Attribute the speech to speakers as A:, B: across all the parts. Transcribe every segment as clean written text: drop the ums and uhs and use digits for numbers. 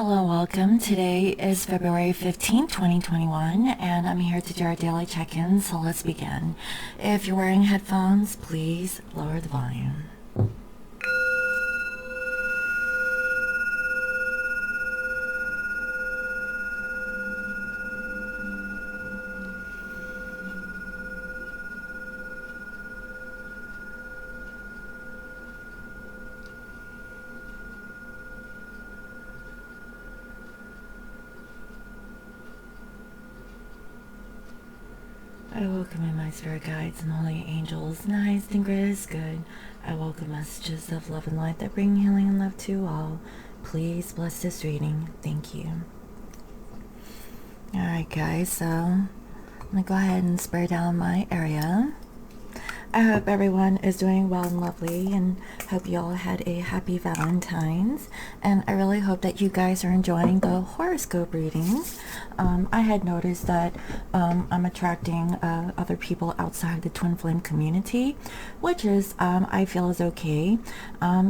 A: Hello, welcome. Today is February 15th, 2021, and I'm here to do our daily check-in, so let's begin. If you're wearing headphones, please lower the volume. I welcome in my spirit guides and holy angels. Nice and great is good. I welcome messages of love and light that bring healing and love to all. Please bless this reading. Thank you. Alright guys, so I'm going to go ahead and spray down my area. I hope everyone is doing well and lovely, and hope you all had a happy Valentine's, and I really hope that you guys are enjoying the horoscope readings. I had noticed that I'm attracting other people outside the twin flame community, which is I feel is okay,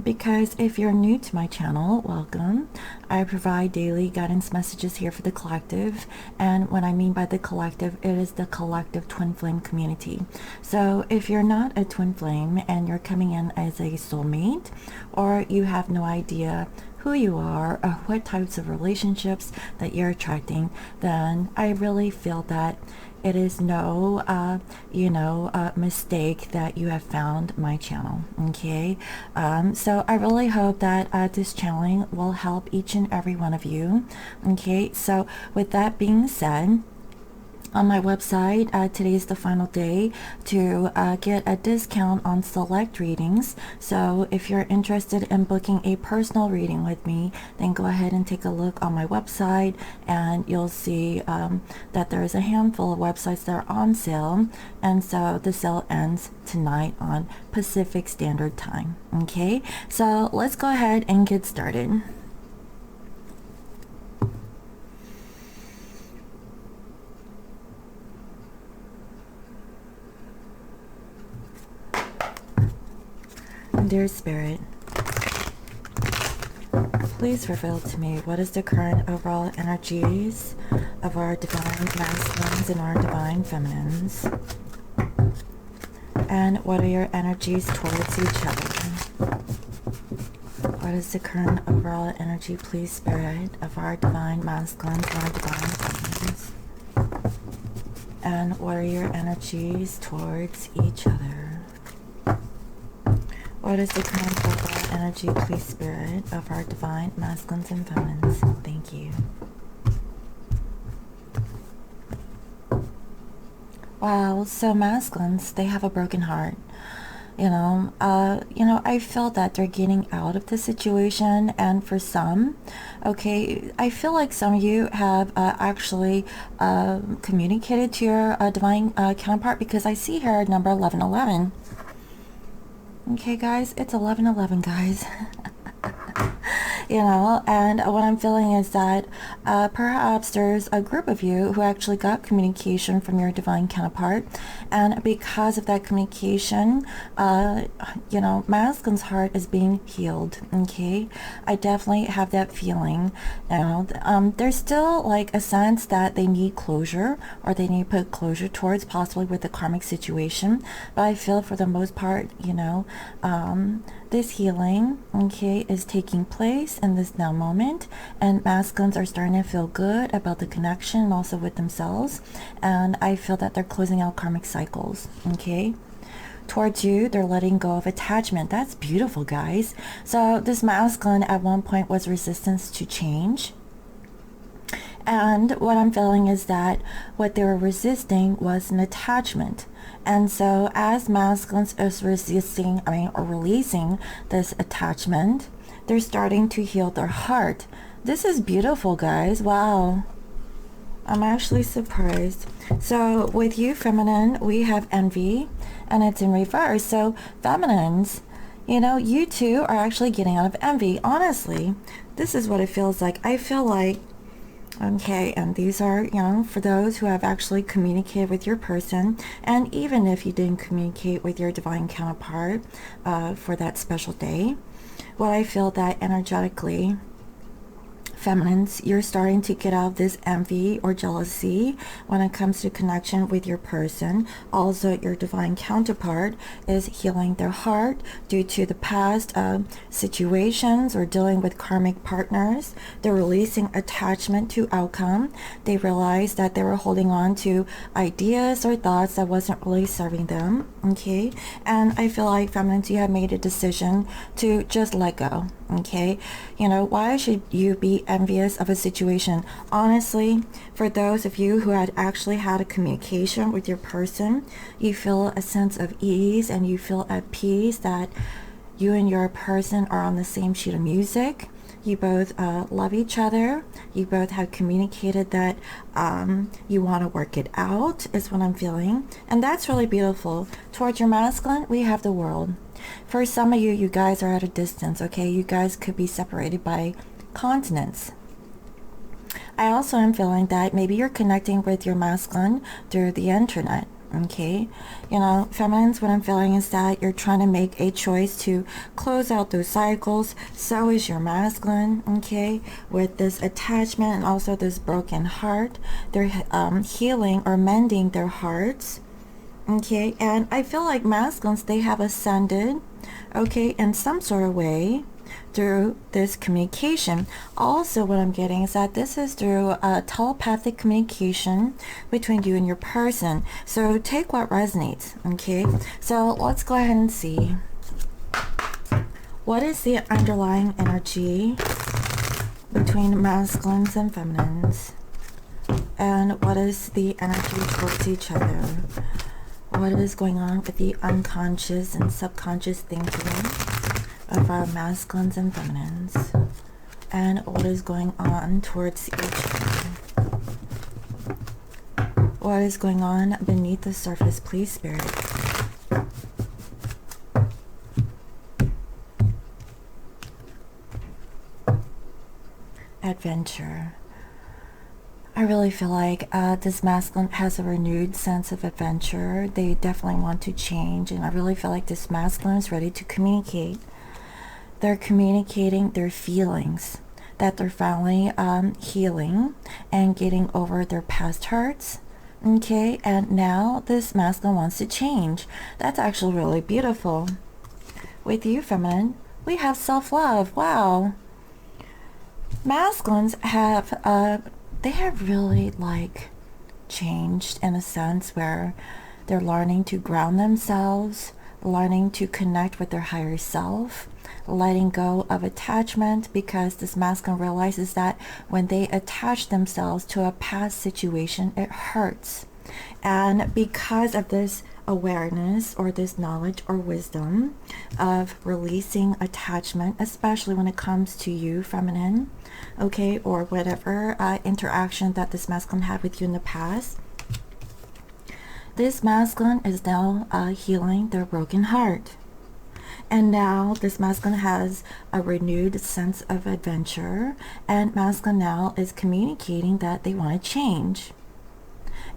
A: because if you're new to my channel, welcome. I provide daily guidance messages here for the collective, and what I mean by the collective, it is the collective twin flame community. So if you're not a twin flame and you're coming in as a soulmate, or you have no idea who you are or what types of relationships that you're attracting, then I really feel that it is no mistake that you have found my channel. Okay, so I really hope that this channeling will help each and every one of you. Okay, so with that being said, on my website, today is the final day to get a discount on select readings. So if you're interested in booking a personal reading with me, then go ahead and take a look on my website, and you'll see that there's a handful of websites that are on sale, and so the sale ends tonight on Pacific Standard Time. Okay, so let's go ahead and get started. Dear Spirit, please reveal to me what is the current overall energies of our divine masculines and our divine feminines, and what are your energies towards each other. What is the current overall energy, please, Spirit, of our divine masculines and our divine feminines, and what are your energies towards each other. What is the current overall energy, please, Spirit, of our divine masculines and feminines? Thank you. Wow, so masculines, they have a broken heart. I feel that they're getting out of the situation, and for some, okay, I feel like some of you have actually communicated to your divine counterpart, because I see here number 1111. Okay guys, it's 1111 guys. And what I'm feeling is that perhaps there's a group of you who actually got communication from your divine counterpart, and because of that communication, masculine's heart is being healed. Okay, I definitely have that feeling. There's still like a sense that they need closure, or they need to put closure towards, possibly with the karmic situation, but I feel for the most part, this healing, okay, is taking place in this now moment, and masculines are starting to feel good about the connection and also with themselves, and I feel that they're closing out karmic cycles. Okay, towards you, they're letting go of attachment. That's beautiful, guys. So this masculine at one point was resistance to change, and what I'm feeling is that what they were resisting was an attachment. And so as masculines is releasing this attachment, they're starting to heal their heart. This is beautiful, guys. Wow. I'm actually surprised. So with you, feminine, we have envy, and it's in reverse. So feminines, you two are actually getting out of envy. Honestly, this is what it feels like. I feel like, okay, and these are, for those who have actually communicated with your person, and even if you didn't communicate with your divine counterpart for that special day, well, I feel that energetically, feminines, you're starting to get out of this envy or jealousy when it comes to connection with your person. Also, your divine counterpart is healing their heart due to the past situations or dealing with karmic partners. They're releasing attachment to outcome. They realize that they were holding on to ideas or thoughts that wasn't really serving them. Okay, and I feel like feminines, you have made a decision to just let go. Okay, why should you be envious of a situation? Honestly, for those of you who had actually had a communication with your person, you feel a sense of ease and you feel at peace that you and your person are on the same sheet of music. You both love each other. You both have communicated that you want to work it out, is what I'm feeling. And that's really beautiful. Towards your masculine, we have the world. For some of you, you guys are at a distance, okay? You guys could be separated by continents. I also am feeling that maybe you're connecting with your masculine through the internet. Okay, feminines, what I'm feeling is that you're trying to make a choice to close out those cycles. So is your masculine, okay, with this attachment and also this broken heart. They're healing or mending their hearts, okay. And I feel like masculines, they have ascended, okay, in some sort of way through this communication. Also, what I'm getting is that this is through a telepathic communication between you and your person. So take what resonates, okay? So let's go ahead and see. What is the underlying energy between masculines and feminines? And what is the energy towards each other? What is going on with the unconscious and subconscious thinking of our masculines and feminines, and what is going on towards each other? What is going on beneath the surface, please, Spirit? Adventure. I really feel like this masculine has a renewed sense of adventure. They definitely want to change, and I really feel like this masculine is ready to communicate. They're communicating their feelings, that they're finally healing and getting over their past hurts. Okay, and now this masculine wants to change. That's actually really beautiful. With you, feminine, we have self-love. Wow. Masculines have, they have really changed in a sense where they're learning to ground themselves, learning to connect with their higher self, letting go of attachment, because this masculine realizes that when they attach themselves to a past situation, it hurts. And because of this awareness or this knowledge or wisdom of releasing attachment, especially when it comes to you, feminine, okay, or whatever interaction that this masculine had with you in the past, this masculine is now healing their broken heart. And now this masculine has a renewed sense of adventure, and masculine now is communicating that they want to change.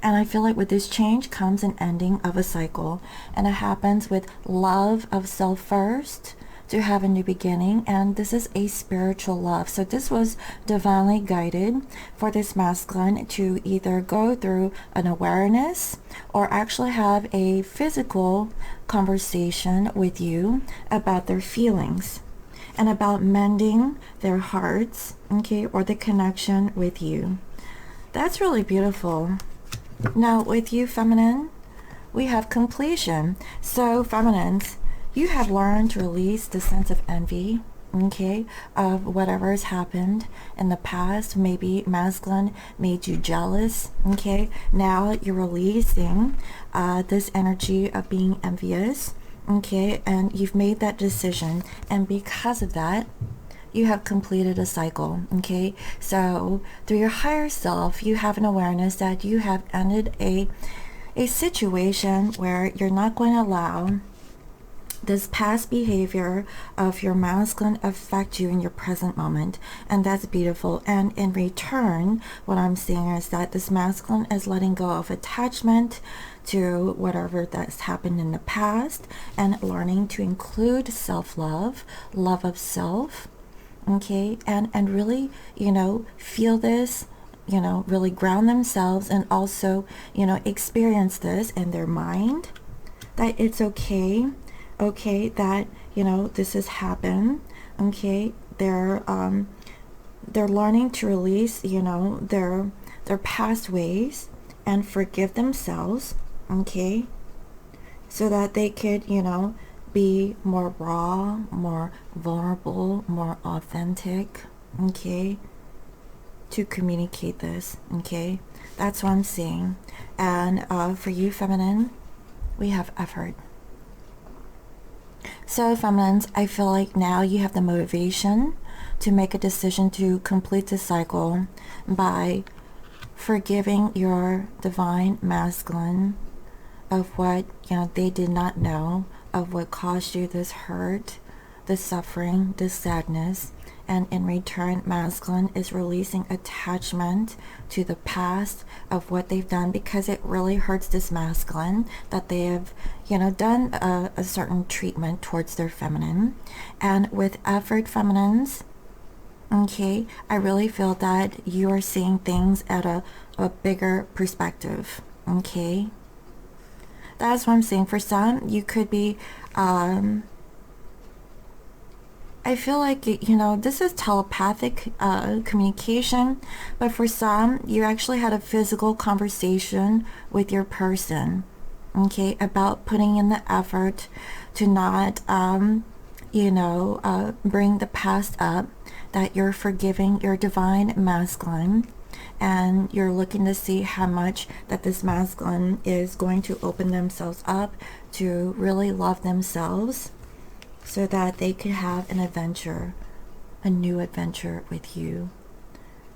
A: And I feel like with this change comes an ending of a cycle, and it happens with love of self first to have a new beginning. And this is a spiritual love, so this was divinely guided for this masculine to either go through an awareness or actually have a physical conversation with you about their feelings and about mending their hearts, okay, or the connection with you. That's really beautiful. Now with you, feminine, we have completion. So feminines, you have learned to release the sense of envy, okay, of whatever has happened in the past. Maybe masculine made you jealous, okay. Now you're releasing this energy of being envious, okay, and you've made that decision, and because of that, you have completed a cycle, okay. So through your higher self, you have an awareness that you have ended a situation where you're not going to allow this past behavior of your masculine affect you in your present moment, and that's beautiful. And in return, what I'm seeing is that this masculine is letting go of attachment to whatever that's happened in the past and learning to include self-love, love of self, okay, and really, feel this, really ground themselves, and also, experience this in their mind, that it's okay, that, this has happened, okay. They're learning to release, their past ways and forgive themselves, okay, so that they could, be more raw, more vulnerable, more authentic, okay, to communicate this, okay. That's what I'm seeing. And for you, feminine, we have effort. So, feminines, I feel like now you have the motivation to make a decision to complete the cycle by forgiving your divine masculine of what, they did not know, of what caused you this hurt, this suffering, this sadness. And in return, masculine is releasing attachment to the past of what they've done, because it really hurts this masculine that they have, done a certain treatment towards their feminine. And with effort, feminines, okay, I really feel that you are seeing things at a bigger perspective, okay. That's what I'm saying. For some, you could be, I feel like, this is telepathic communication, but for some, you actually had a physical conversation with your person, okay, about putting in the effort to not, bring the past up, that you're forgiving your divine masculine, and you're looking to see how much that this masculine is going to open themselves up to really love themselves, so that they could have an adventure, a new adventure with you.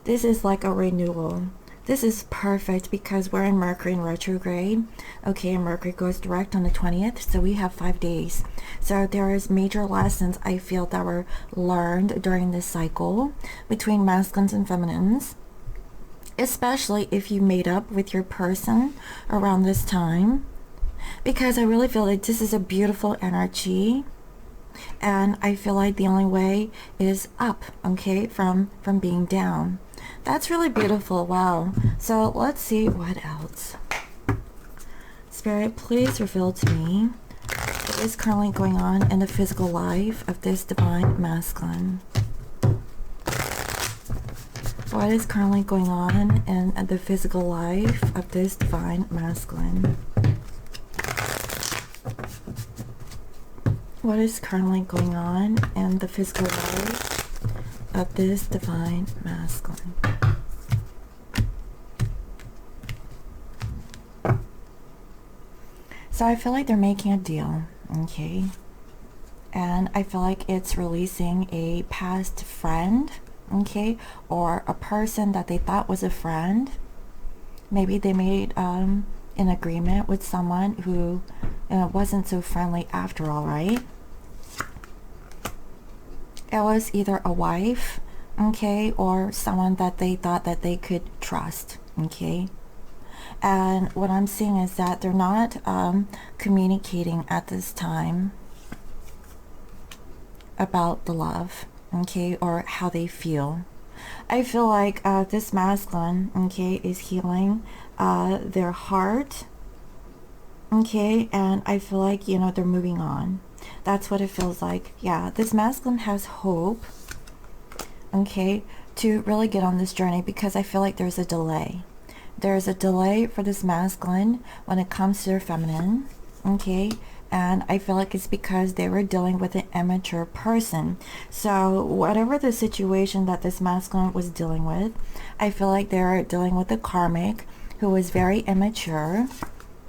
A: This is like a renewal. This is perfect because we're in Mercury in retrograde. Okay, and Mercury goes direct on the 20th, so we have 5 days. So there is major lessons I feel that were learned during this cycle between masculines and feminines, especially if you made up with your person around this time, because I really feel like this is a beautiful energy. And I feel like the only way is up, okay, from being down. That's really beautiful. Wow. So let's see what else. Spirit, please reveal to me what is currently going on in the physical life of this divine masculine. What is currently going on in the physical life of this divine masculine? What is currently going on in the physical life of this divine masculine? So I feel like they're making a deal, okay? And I feel like it's releasing a past friend, okay? Or a person that they thought was a friend. Maybe they made an agreement with someone who wasn't so friendly after all, right? It was either a wife, okay, or someone that they thought that they could trust, okay. And what I'm seeing is that they're not communicating at this time about the love, okay, or how they feel. I feel like this masculine, okay, is healing their heart, okay, and I feel like, they're moving on. That's what it feels like. Yeah, this masculine has hope, okay, to really get on this journey, because I feel like there's a delay. There's a delay for this masculine when it comes to their feminine, okay, and I feel like it's because they were dealing with an immature person. So whatever the situation that this masculine was dealing with, I feel like they're dealing with a karmic who was very immature,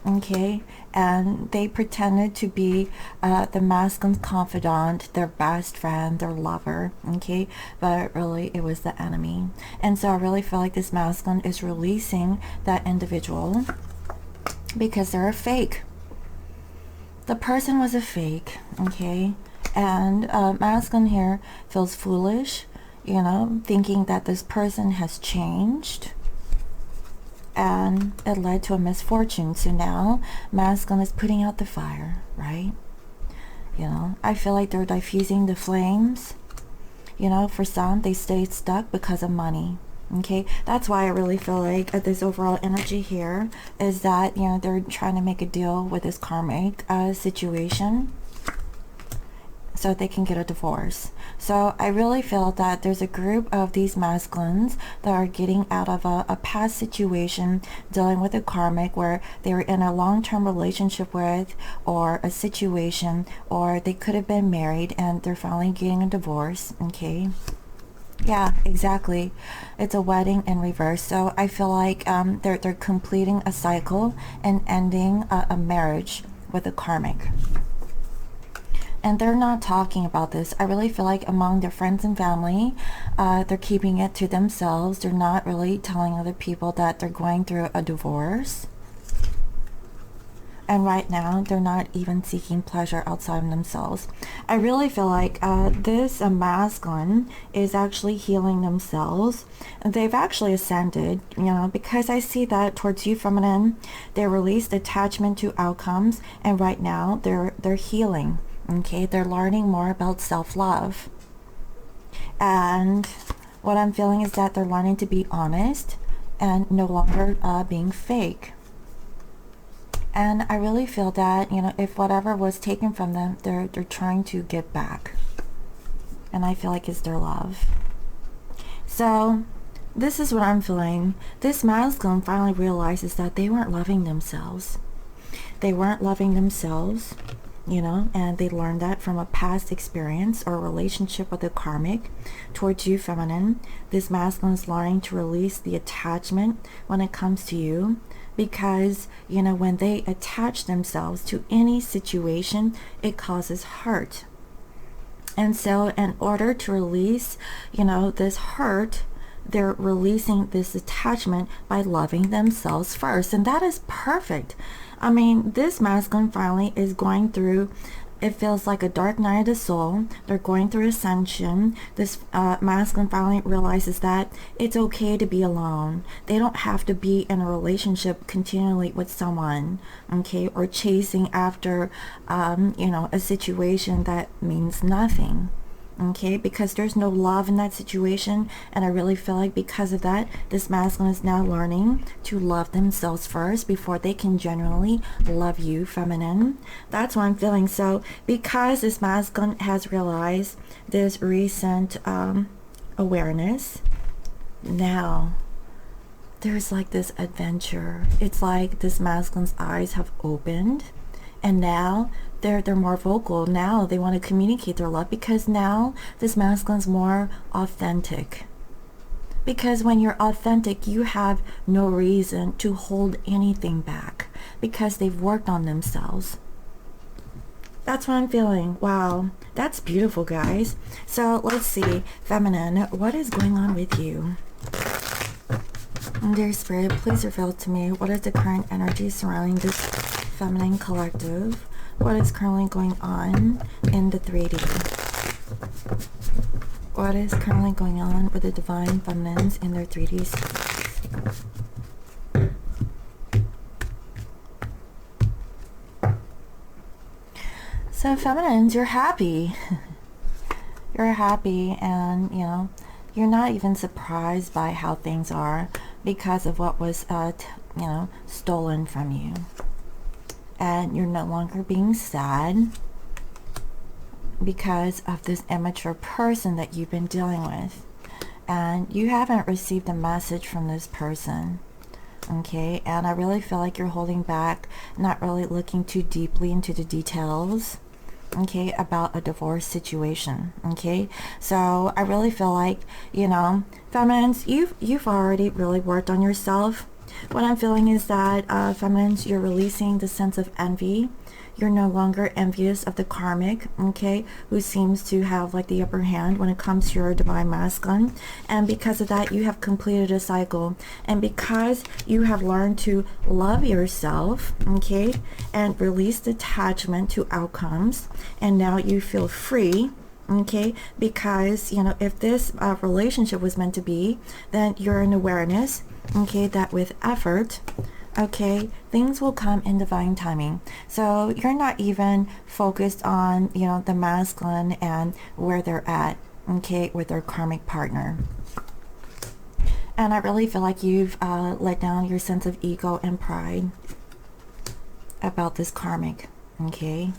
A: okay, and they pretended to be the masculine's confidant, their best friend, their lover, okay, but really it was the enemy. And so I really feel like this masculine is releasing that individual because they're a fake. The person was a fake, okay, and masculine here feels foolish, thinking that this person has changed, and it led to a misfortune. So now masculine is putting out the fire, right? I feel like they're diffusing the flames, you know, for some, they stay stuck because of money. Okay, that's why I really feel like this overall energy here is that, you know, they're trying to make a deal with this karmic situation so they can get a divorce. So I really feel that there's a group of these masculines that are getting out of a past situation, dealing with a karmic where they were in a long-term relationship with, or a situation, or they could have been married and they're finally getting a divorce. Okay, yeah, exactly. It's a wedding in reverse. So I feel like they're completing a cycle and ending a marriage with a karmic. And they're not talking about this. I really feel like among their friends and family, they're keeping it to themselves. They're not really telling other people that they're going through a divorce. And right now, they're not even seeking pleasure outside of themselves. I really feel like this masculine is actually healing themselves. They've actually ascended, you know, because I see that towards you, feminine, they released attachment to outcomes, and right now they're healing. Okay, they're learning more about self-love. And what I'm feeling is that they're learning to be honest and no longer being fake. And I really feel that, you know, if whatever was taken from them, they're trying to get back. And I feel like it's their love. So this is what I'm feeling. This masculine finally realizes that they weren't loving themselves. They weren't loving themselves, you know, and they learned that from a past experience or relationship with a karmic. Towards you, feminine, this masculine is learning to release the attachment when it comes to you, because, you know, when they attach themselves to any situation, it causes hurt. And so in order to release, you know, this hurt, they're releasing this attachment by loving themselves first. And that is perfect. I mean, this masculine finally is going through, it feels like a dark night of the soul. They're going through ascension. This masculine finally realizes that it's okay to be alone. They don't have to be in a relationship continually with someone, okay, or chasing after, you know, a situation that means nothing. Okay, because there's no love in that situation. And I really feel like because of that, this masculine is now learning to love themselves first before they can genuinely love you, feminine. That's what I'm feeling. So because this masculine has realized this recent awareness, now there's like this adventure. It's like this masculine's eyes have opened, and now they're more vocal. Now they want to communicate their love, because now this masculine's more authentic. Because when you're authentic, you have no reason to hold anything back, because they've worked on themselves. That's what I'm feeling. Wow, that's beautiful, guys. So let's see, feminine, what is going on with you? Dear Spirit, please reveal to me what is the current energy surrounding this feminine collective. What is currently going on in the 3D? What is currently going on with the divine feminines in their 3D space? So feminines, you're happy. You're happy, and you know, you're not even surprised by how things are because of what was you know, stolen from you. And you're no longer being sad because of this immature person that you've been dealing with, and you haven't received a message from this person. Okay, and I really feel like you're holding back, not really looking too deeply into the details, okay, about a divorce situation. Okay, so I really feel like, you know, feminines, you've already really worked on yourself. What I'm feeling is that feminines, you're releasing the sense of envy. You're no longer envious of the karmic, okay, who seems to have like the upper hand when it comes to your divine masculine. And because of that, you have completed a cycle. And because you have learned to love yourself, okay, and release detachment to outcomes, and now you feel free. Okay, because, you know, if this relationship was meant to be, then you're in awareness, okay, that with effort, okay, things will come in divine timing. So you're not even focused on, you know, the masculine and where they're at. okay, with their karmic partner. And I really feel like you've let down your sense of ego and pride about this karmic, okay?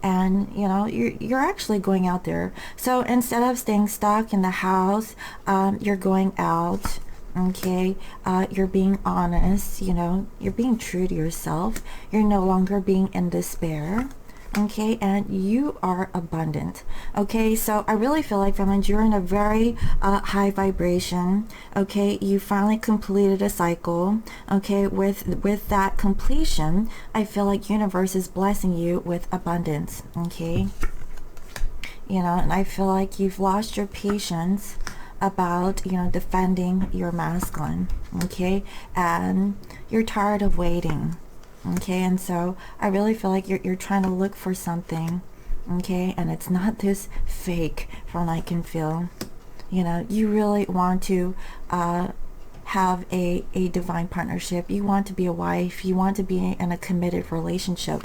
A: And you know, you're actually going out there. So instead of staying stuck in the house, you're going out, okay? You're being honest, you know, you're being true to yourself. You're no longer being in despair, okay? And you are abundant, okay? So I really feel like, feminines, you're in a very high vibration, okay? You finally completed a cycle, okay? With that completion, I feel like universe is blessing you with abundance, okay? You know, and I feel like you've lost your patience about, you know, defending your masculine, okay? And you're tired of waiting, okay? And so I really feel like you're trying to look for something, okay? And it's not this fake, from what I can feel. You know, you really want to have a divine partnership. You want to be a wife. You want to be in a committed relationship,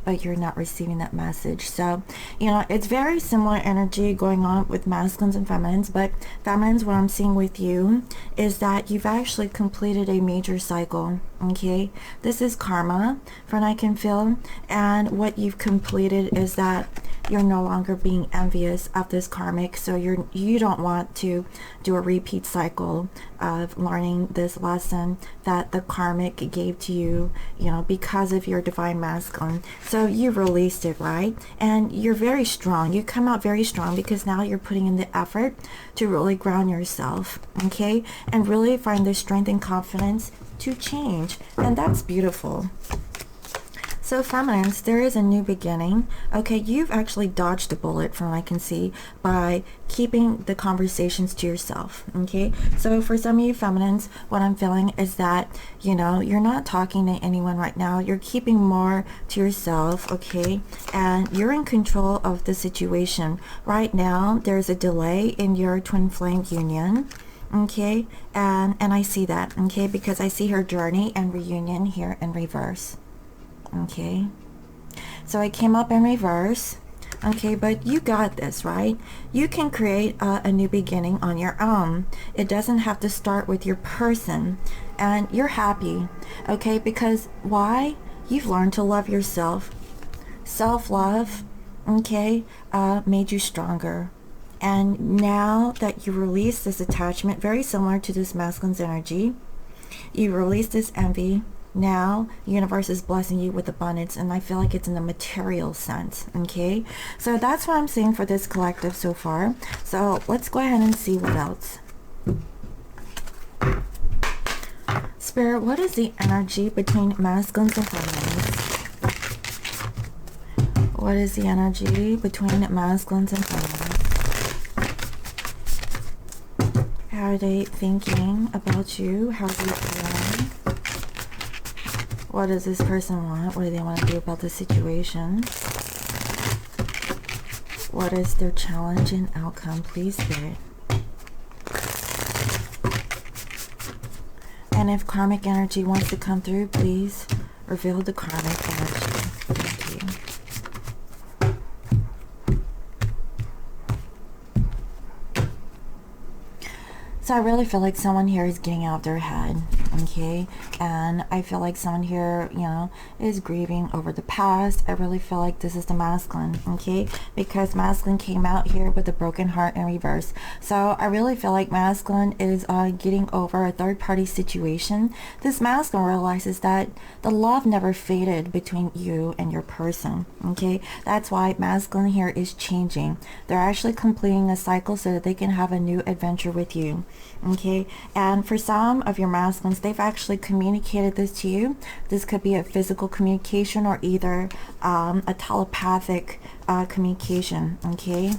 A: but you're not receiving that message. So, you know, it's very similar energy going on with masculines and feminines, but feminines, what I'm seeing with you is that you've actually completed a major cycle, okay? This is karma, from what I can feel, and what you've completed is that you're no longer being envious of this karmic, so you don't want to do a repeat cycle of learning this lesson that the karmic gave to you, you know, because of your divine masculine. So you released it, right? And you're very strong. You come out very strong because now you're putting in the effort to really ground yourself, okay? And really find the strength and confidence to change. And that's beautiful. So feminines, there is a new beginning. Okay, you've actually dodged a bullet, from what I can see, by keeping the conversations to yourself, okay? So for some of you feminines, what I'm feeling is that, you know, you're not talking to anyone right now. You're keeping more to yourself, okay? And you're in control of the situation. Right now, there's a delay in your twin flame union, okay? And I see that, okay? Because I see her journey and reunion here in reverse. Okay, so I came up in reverse, okay, but you got this, right? You can create a new beginning on your own. It doesn't have to start with your person, and you're happy, okay? Because why? You've learned to love yourself. Self-love, okay, made you stronger. And now that you release this attachment, very similar to this masculine's energy, you release this envy. Now universe is blessing you with abundance, and I feel like it's in a material sense, okay? So that's what I'm seeing for this collective so far. So let's go ahead and see what else. Spirit, what is the energy between masculines and feminines? What is the energy between masculines and feminines? How are they thinking about you? How are they feeling? What does this person want? What do they want to do about the situation? What is their challenge and outcome, please, Spirit? And if karmic energy wants to come through, please reveal the karmic energy. Thank you. So I really feel like someone here is getting out of their head, okay? And I feel like someone here, you know, is grieving over the past. I really feel like this is the masculine, okay? Because masculine came out here with a broken heart in reverse. So I really feel like masculine is getting over a third-party situation. This masculine realizes that the love never faded between you and your person, okay? That's why masculine here is changing. They're actually completing a cycle so that they can have a new adventure with you. Okay, and for some of your masculines, they've actually communicated this to you. This could be a physical communication or either a telepathic communication, okay?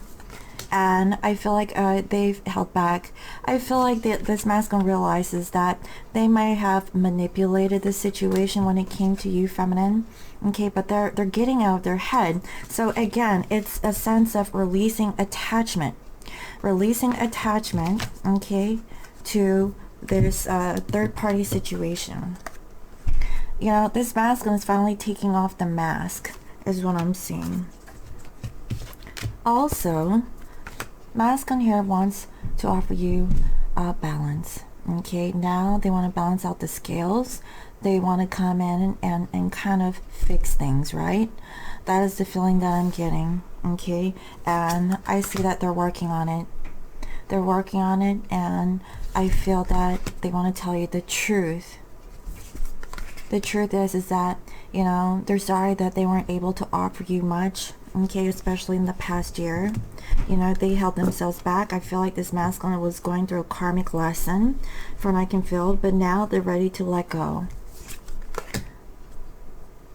A: And I feel like they've held back. I feel like this masculine realizes that they might have manipulated the situation when it came to you, feminine, okay? But they're getting out of their head. So again, it's a sense of releasing attachment. Releasing attachment, okay, to this third-party situation. You know, this masculine is finally taking off the mask, is what I'm seeing. Also, masculine here wants to offer you balance. Okay, now they want to balance out the scales. They want to come in and kind of fix things, right? That is the feeling that I'm getting. Okay, and I see that they're working on it. They're working on it, and I feel that they want to tell you the truth. The truth is that, you know, they're sorry that they weren't able to offer you much, okay, especially in the past year. You know, they held themselves back. I feel like this masculine was going through a karmic lesson, from what I can feel, but now they're ready to let go.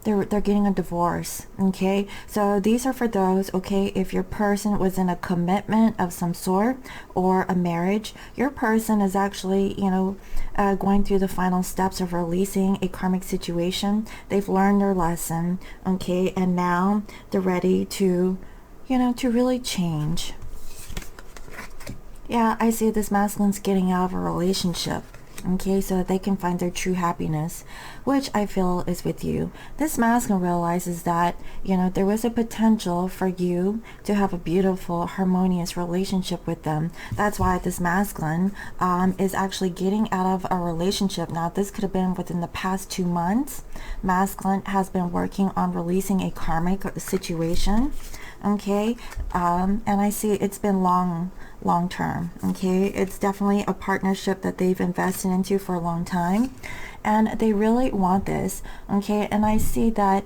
A: They're getting a divorce, okay? So these are for those, okay, if your person was in a commitment of some sort or a marriage, your person is actually, you know, going through the final steps of releasing a karmic situation. They've learned their lesson, okay, and now they're ready to, you know, to really change. Yeah, I see this masculine's getting out of a relationship, okay, so that they can find their true happiness, which I feel is with you. This masculine realizes that, you know, there was a potential for you to have a beautiful, harmonious relationship with them. That's why this masculine is actually getting out of a relationship. Now, this could have been within the past 2 months. Masculine has been working on releasing a karmic situation, okay, and I see it's been long term, okay. It's definitely a partnership that they've invested into for a long time, and they really want this, okay. And I see that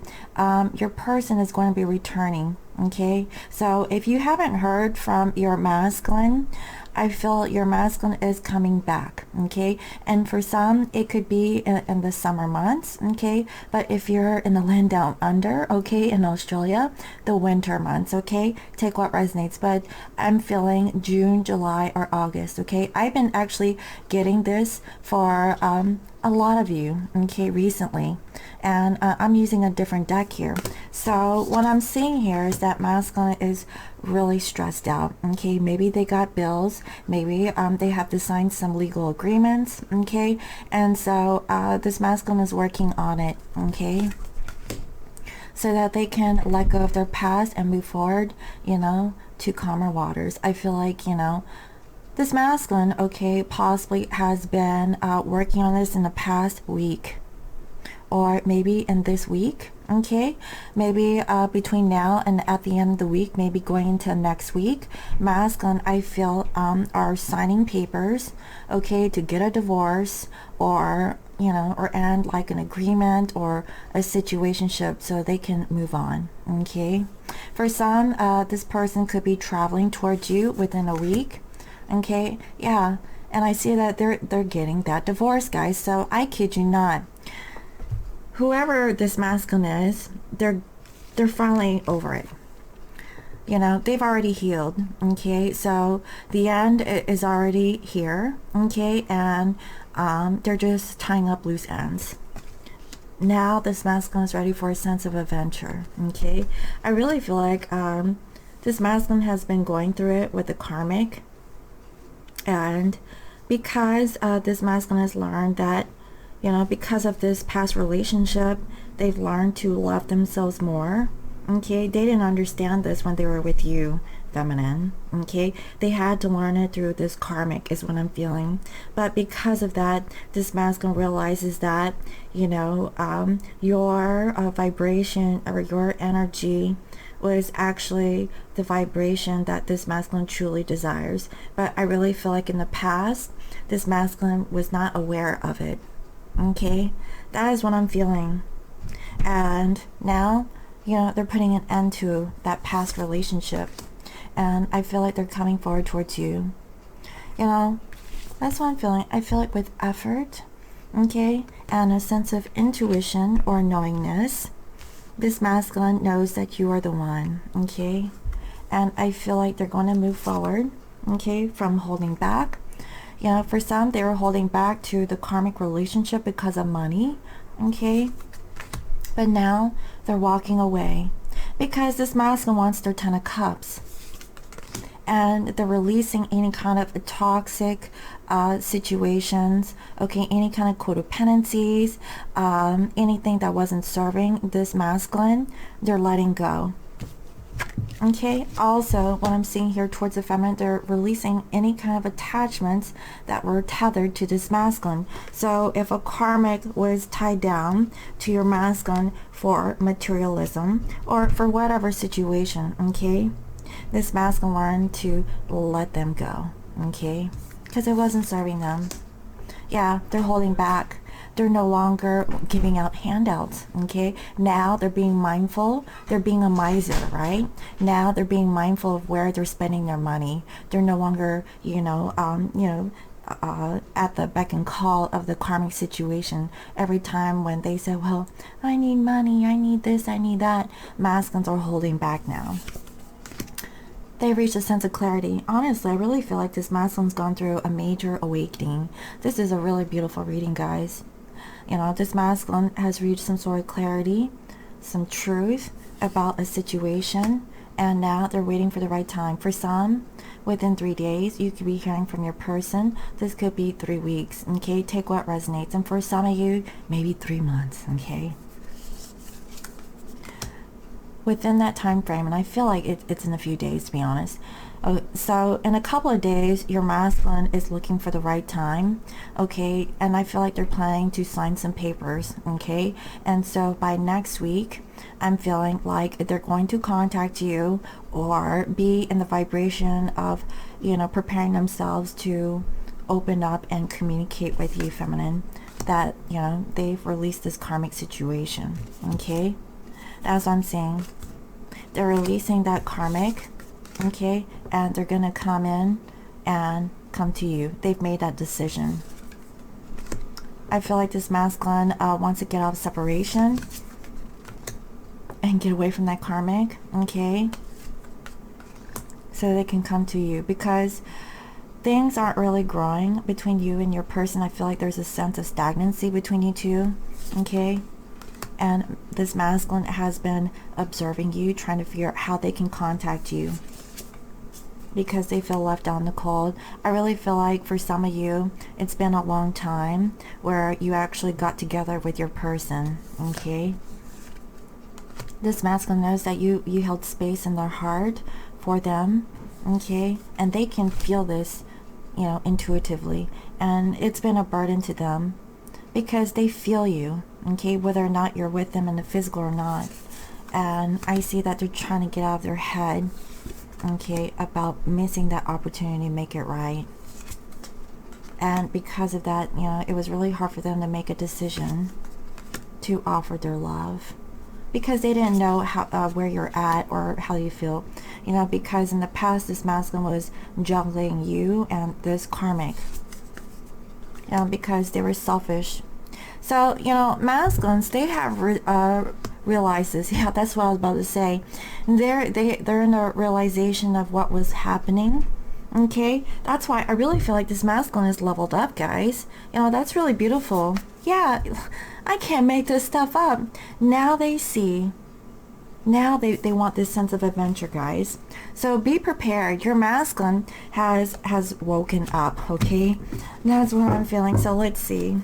A: your person is going to be returning, okay. So if you haven't heard from your masculine, I feel your masculine is coming back, okay. And for some, it could be in the summer months, okay. But if you're in the land down under, okay, in Australia, the winter months, okay. Take what resonates. But I'm feeling June, July, or August, okay. I've been actually getting this for a lot of you, okay, recently, and I'm using a different deck here. So what I'm seeing here is that masculine is really stressed out, okay. Maybe they got bills, maybe they have to sign some legal agreements, okay. And so this masculine is working on it, okay, so that they can let go of their past and move forward, you know, to calmer waters. I feel like, you know, this masculine, okay, possibly has been working on this in the past week, or maybe in this week, okay. Maybe between now and at the end of the week, maybe going into next week, masculine, I feel, are signing papers, okay, to get a divorce, or, you know, or end like an agreement or a situationship so they can move on, okay. For some, this person could be traveling towards you within a week, okay. Yeah, and I see that they're getting that divorce, guys. So I kid you not, whoever this masculine is, they're finally over it. You know, they've already healed, okay. So the end is already here, okay, and they're just tying up loose ends. Now this masculine is ready for a sense of adventure, okay. I really feel like this masculine has been going through it with the karmic. And because this masculine has learned that, you know, because of this past relationship, they've learned to love themselves more, okay. They didn't understand this when they were with you, feminine, okay. They had to learn it through this karmic, is what I'm feeling. But because of that, this masculine realizes that, you know, your vibration or your energy was actually the vibration that this masculine truly desires. But I really feel like in the past, this masculine was not aware of it, okay. That is what I'm feeling. And now, you know, they're putting an end to that past relationship, and I feel like they're coming forward towards you. You know, that's what I'm feeling. I feel like with effort, okay, and a sense of intuition or knowingness, this masculine knows that you are the one, okay. And I feel like they're going to move forward, okay, from holding back. You know, for some, they were holding back to the karmic relationship because of money, okay. But now they're walking away because this masculine wants their 10 of cups. And they're releasing any kind of toxic situations, okay, any kind of codependencies, anything that wasn't serving this masculine, they're letting go. Okay, also what I'm seeing here towards the feminine, they're releasing any kind of attachments that were tethered to this masculine. So if a karmic was tied down to your masculine for materialism or for whatever situation, okay, this masculine learned to let them go, okay, because it wasn't serving them. Yeah, they're holding back. They're no longer giving out handouts, okay? Now they're being mindful. They're being a miser, right? Now they're being mindful of where they're spending their money. They're no longer, at the beck and call of the karmic situation. Every time when they say, well, I need money, I need this, I need that, masculines are holding back now. They've reached a sense of clarity. Honestly, I really feel like this masculine's gone through a major awakening. This is a really beautiful reading, guys. You know, this masculine has reached some sort of clarity, some truth about a situation, and now they're waiting for the right time. For some, within 3 days, you could be hearing from your person. This could be 3 weeks, okay? Take what resonates. And for some of you, maybe 3 months, okay? Within that time frame, and I feel like it's in a few days, to be honest. So in a couple of days, your masculine is looking for the right time, okay? And I feel like they're planning to sign some papers, okay? And so by next week, I'm feeling like they're going to contact you or be in the vibration of, preparing themselves to open up and communicate with you, feminine, that, they've released this karmic situation, okay? That's what I'm saying. They're releasing that karmic, okay, and they're gonna come in and come to you. They've made that decision. I feel like this masculine wants to get out of separation and get away from that karmic, okay, so they can come to you, because things aren't really growing between you and your person. I feel like there's a sense of stagnancy between you two, okay? And this masculine has been observing you, trying to figure out how they can contact you, because they feel left out in the cold. I really feel like for some of you, it's been a long time where you actually got together with your person, okay? This masculine knows that you held space in their heart for them, okay? And they can feel this, intuitively. And it's been a burden to them because they feel you, okay, whether or not you're with them in the physical or not. And I see that they're trying to get out of their head, okay, about missing that opportunity to make it right. And because of that, it was really hard for them to make a decision to offer their love, because they didn't know how where you're at or how you feel, because in the past this masculine was juggling you and this karmic, because they were selfish. So, masculines, they have realized this. Yeah, that's what I was about to say. They're in a realization of what was happening. Okay, that's why I really feel like this masculine is leveled up, guys. That's really beautiful. Yeah, I can't make this stuff up. Now they see. Now they want this sense of adventure, guys. So be prepared. Your masculine has woken up, okay? That's what I'm feeling. So let's see.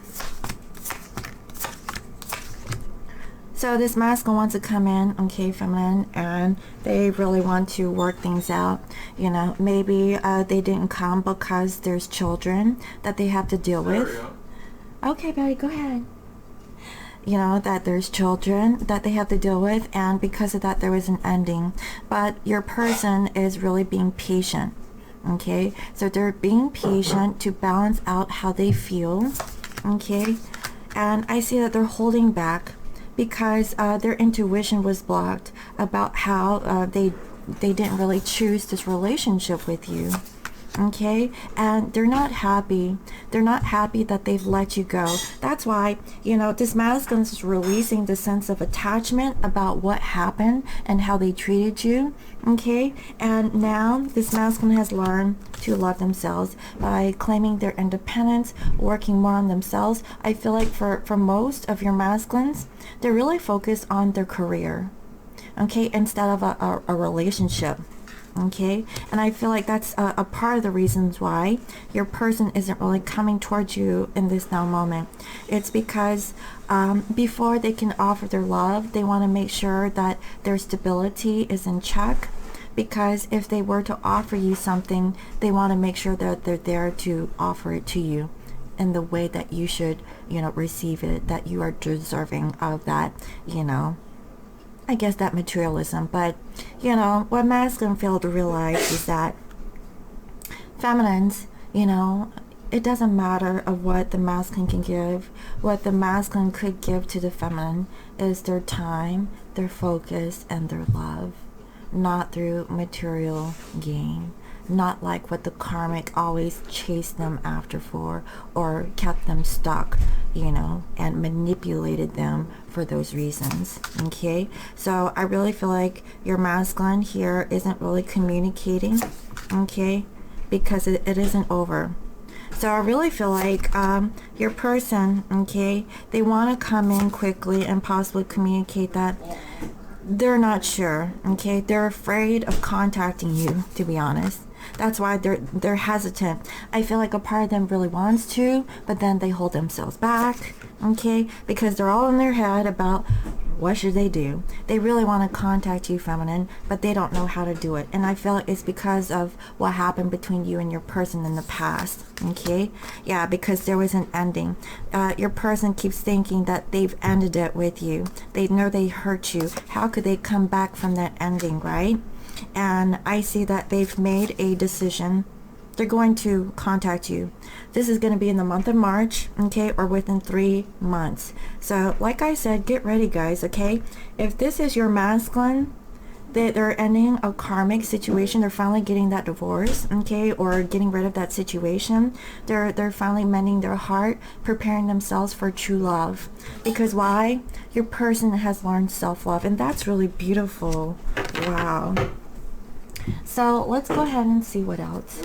A: So this masculine wants to come in, okay, feminine, and they really want to work things out. Maybe they didn't come because there's children that they have to deal with. Okay, baby, go ahead. That there's children that they have to deal with, and because of that there was an ending. But your person is really being patient, okay? So they're being patient to balance out how they feel, okay? And I see that they're holding back because their intuition was blocked about how they didn't really choose this relationship with you, okay? And they're not happy. They're not happy that they've let you go. That's why, this masculine is releasing the sense of attachment about what happened and how they treated you, okay? And now this masculine has learned to love themselves by claiming their independence, working more on themselves. I feel like for most of your masculines, they're really focused on their career, okay, instead of a relationship. okay? And I feel like that's a part of the reasons why your person isn't really coming towards you in this now moment. It's because before they can offer their love, they want to make sure that their stability is in check. Because if they were to offer you something, they want to make sure that they're there to offer it to you in the way that you should, receive it, that you are deserving of that, I guess that materialism. But, what masculine fail to realize is that feminines, it doesn't matter of what the masculine can give. What the masculine could give to the feminine is their time, their focus, and their love. Not through material gain, not like what the karmic always chased them after for, or kept them stuck, and manipulated them for those reasons. Okay, so I really feel like your masculine here isn't really communicating, okay, because it isn't over. So I really feel like your person, okay, they want to come in quickly and possibly communicate that they're not sure, okay? They're afraid of contacting you, to be honest. That's why they're hesitant. I feel like a part of them really wants to, but then they hold themselves back, okay? Because they're all in their head about what should they do. They really want to contact you, feminine, but they don't know how to do it. And I feel like it's because of what happened between you and your person in the past, okay? Yeah, because there was an ending. Your person keeps thinking that they've ended it with you. They know they hurt you. How could they come back from that ending, right? And I see that they've made a decision. They're going to contact you. This is going to be in the month of March, okay, or within 3 months. So like I said, get ready, guys, okay? If this is your masculine, they're ending a karmic situation. They're finally getting that divorce, okay, or getting rid of that situation. They're finally mending their heart, preparing themselves for true love. Because why? Your person has learned self-love, and that's really beautiful. Wow. So let's go ahead and see what else.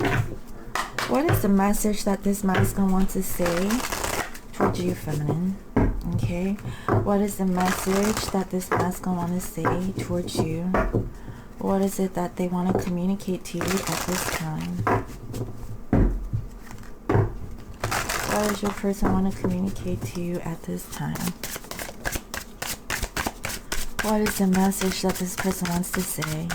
A: What is the message that this masculine wants to say towards you, feminine? Okay. What is the message that this masculine wants to say towards you? What is it that they want to communicate to you at this time? What does your person want to communicate to you at this time? What is the message that this person wants to say?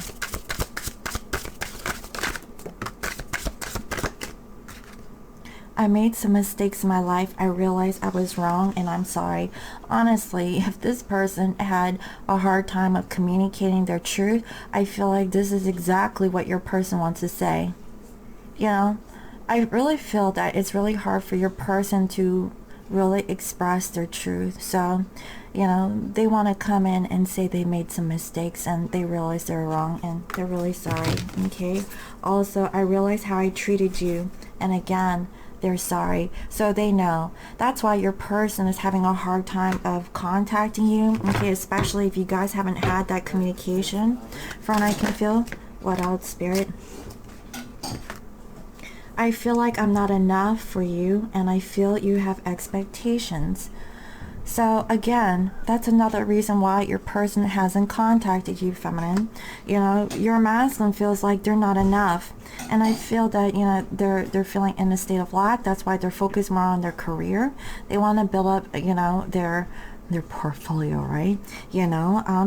A: I made some mistakes in my life. I realized I was wrong and I'm sorry. Honestly, if this person had a hard time of communicating their truth, I feel like this is exactly what your person wants to say. I really feel that it's really hard for your person to really express their truth. So, they want to come in and say they made some mistakes and they realize they're wrong and they're really sorry, okay? Also, I realized how I treated you, and again, they're sorry. So they know. That's why your person is having a hard time of contacting you, okay? Especially if you guys haven't had that communication. From I can feel. What else, Spirit? I feel like I'm not enough for you, and I feel you have expectations. So again, that's another reason why your person hasn't contacted you, feminine. Your masculine feels like they're not enough. And I feel that, they're feeling in a state of lack. That's why they're focused more on their career. They want to build up, their portfolio, right?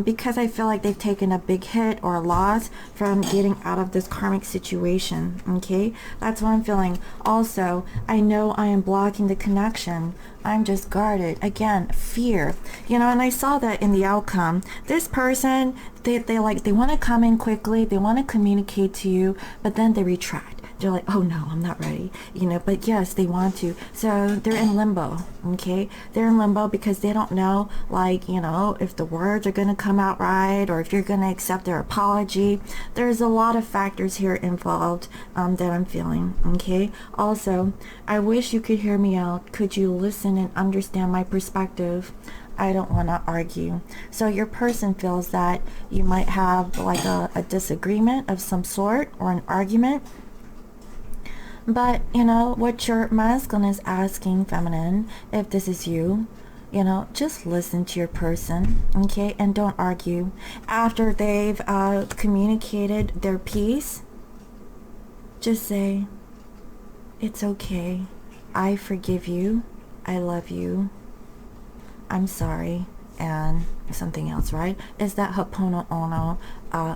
A: Because I feel like they've taken a big hit or a loss from getting out of this karmic situation, okay? That's what I'm feeling. Also, I know I am blocking the connection. I'm just guarded. Again, fear. And I saw that in the outcome. This person, they want to come in quickly. They want to communicate to you, but then they retract. They're like, oh no, I'm not ready, but yes, they want to. So they're in limbo, okay? They're in limbo because they don't know, if the words are going to come out right, or if you're going to accept their apology. There's a lot of factors here involved that I'm feeling, okay? Also, I wish you could hear me out. Could you listen and understand my perspective? I don't want to argue. So your person feels that you might have a disagreement of some sort or an argument. But, what your masculine is asking, feminine, if this is you, you know, just listen to your person, okay? And don't argue. After they've communicated their piece, just say, it's okay. I forgive you. I love you. I'm sorry. And something else, right? Is that Ho'oponopono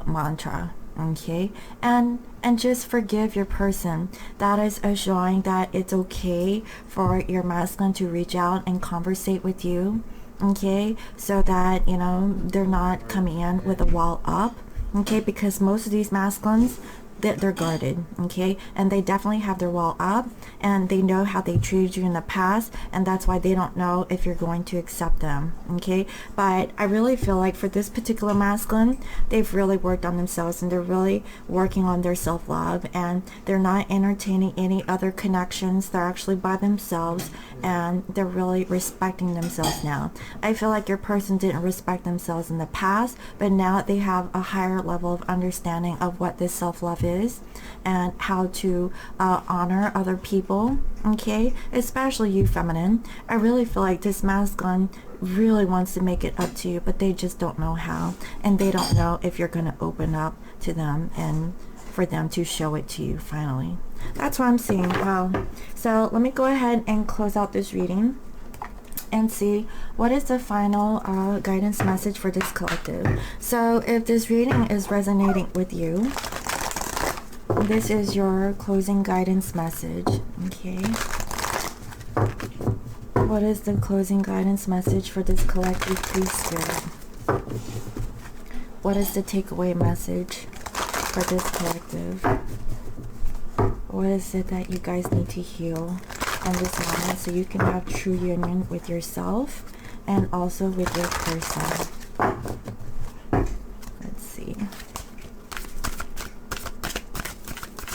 A: mantra, okay? And just forgive your person. That is a showing that it's okay for your masculine to reach out and conversate with you, okay? So that, you know, they're not coming in with a wall up, okay? Because most of these masculines, they're guarded, okay? And they definitely have their wall up, and they know how they treated you in the past, and that's why they don't know if you're going to accept them, okay? But I really feel like for this particular masculine, they've really worked on themselves, and they're really working on their self-love, and they're not entertaining any other connections. They're actually by themselves, and they're really respecting themselves now. I feel like your person didn't respect themselves in the past, but now they have a higher level of understanding of what this self-love is and how to honor other people, okay? Especially you feminine. I really feel like this masculine really wants to make it up to you, but they just don't know how, and they don't know if you're going to open up to them and for them to show it to you finally. That's what I'm seeing. Wow. So let me go ahead and close out this reading and see what is the final guidance message for this collective. So if this reading is resonating with you, this is your closing guidance message, okay? What is the closing guidance message for this collective, please, Spirit? What is the takeaway message for this collective? What is it that you guys need to heal in this moment so you can have true union with yourself and also with your person? Let's see.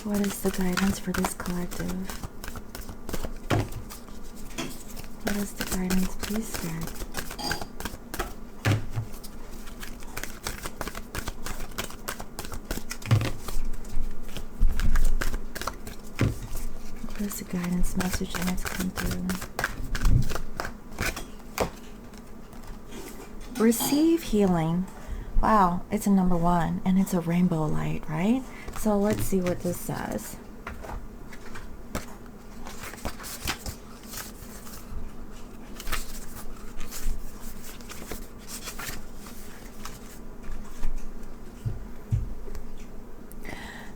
A: What is the guidance for this collective? What is the guidance, please, Spirit? What is the guidance message that needs to come through? Receive healing. Wow, it's a number 1, and it's a rainbow light, right? So let's see what this says.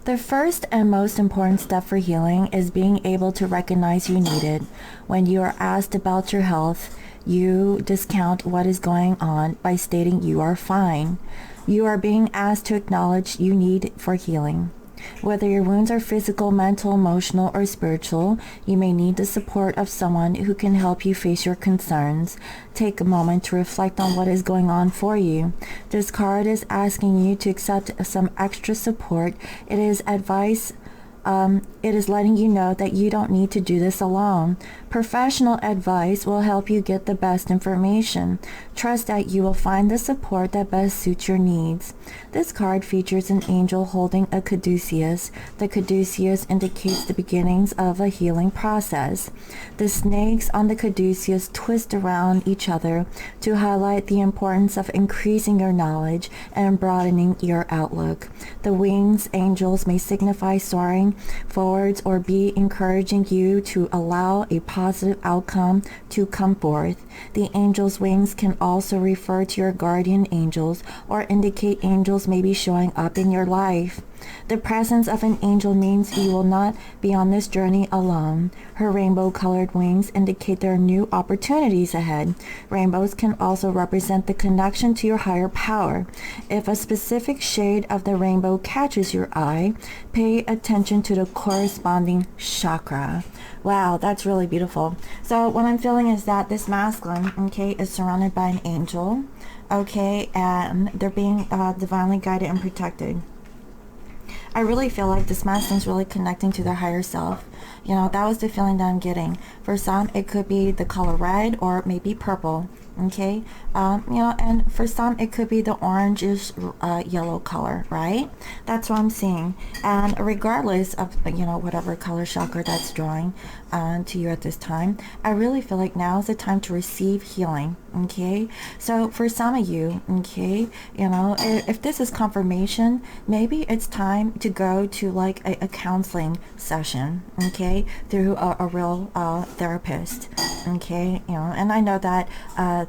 A: The first and most important step for healing is being able to recognize you need it. When you are asked about your health, you discount what is going on by stating you are fine. You are being asked to acknowledge you need for healing. Whether your wounds are physical, mental, emotional, or spiritual, you may need the support of someone who can help you face your concerns. Take a moment to reflect on what is going on for you. This card is asking you to accept some extra support. It is advice. It is letting you know that you don't need to do this alone. Professional advice will help you get the best information. Trust that you will find the support that best suits your needs. This card features an angel holding a caduceus. The caduceus indicates the beginnings of a healing process. The snakes on the caduceus twist around each other to highlight the importance of increasing your knowledge and broadening your outlook. The wings, angels, may signify soaring forwards or be encouraging you to allow a positive outcome to come forth. The angel's wings can also refer to your guardian angels or indicate angels may be showing up in your life. The presence of an angel means you will not be on this journey alone. Her rainbow-colored wings indicate there are new opportunities ahead. Rainbows can also represent the connection to your higher power. If a specific shade of the rainbow catches your eye, pay attention to the corresponding chakra. Wow, that's really beautiful. So what I'm feeling is that this masculine, okay, is surrounded by an angel, okay, and they're being divinely guided and protected. I really feel like this masculine is really connecting to their higher self. You know, that was the feeling that I'm getting. For some, it could be the color red or maybe purple. Okay, you know, and for some it could be the orangish yellow color, right? That's what I'm seeing. And regardless of, you know, whatever color chakra that's drawing to you at this time, I really feel like now is the time to receive healing. Okay, so for some of you, okay, you know, if this is confirmation, maybe it's time to go to like a counseling session, okay, through a real therapist. Okay, you know, and I know that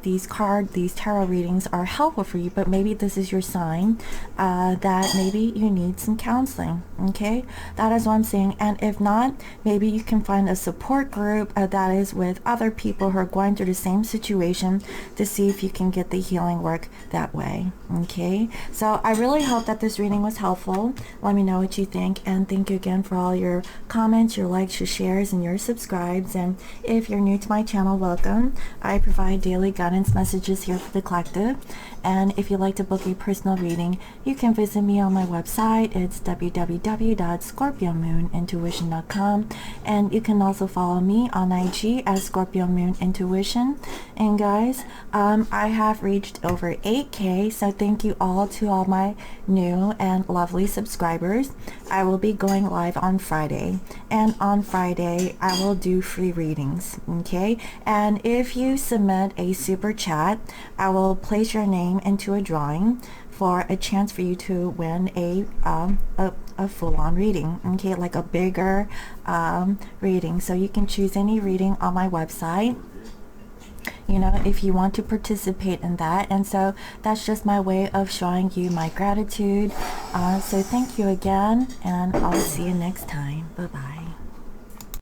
A: these tarot readings are helpful for you, but maybe this is your sign that maybe you need some counseling. Okay, that is what I'm saying. And if not, maybe you can find a support group that is with other people who are going through the same situation to see if you can get the healing work that way. Okay, so I really hope that this reading was helpful. Let me know what you think, and thank you again for all your comments, your likes, your shares, and your subscribes. And if you're new to my channel, welcome. I provide daily guidance messages here for the collective, and if you'd like to book a personal reading, you can visit me on my website. It's www.scorpiomoonintuition.com, and you can also follow me on IG as Scorpio Moon Intuition. And guys, I have reached over 8K, so thank you all to all my new and lovely subscribers. I will be going live on Friday, and on Friday I will do free readings. Okay, and if you submit a super chat, I will place your name into a drawing for a chance for you to win a full-on reading. Okay, like a bigger reading. So you can choose any reading on my website, you know, if you want to participate in that. And so that's just my way of showing you my gratitude. So thank you again, and I'll see you next time. Bye bye.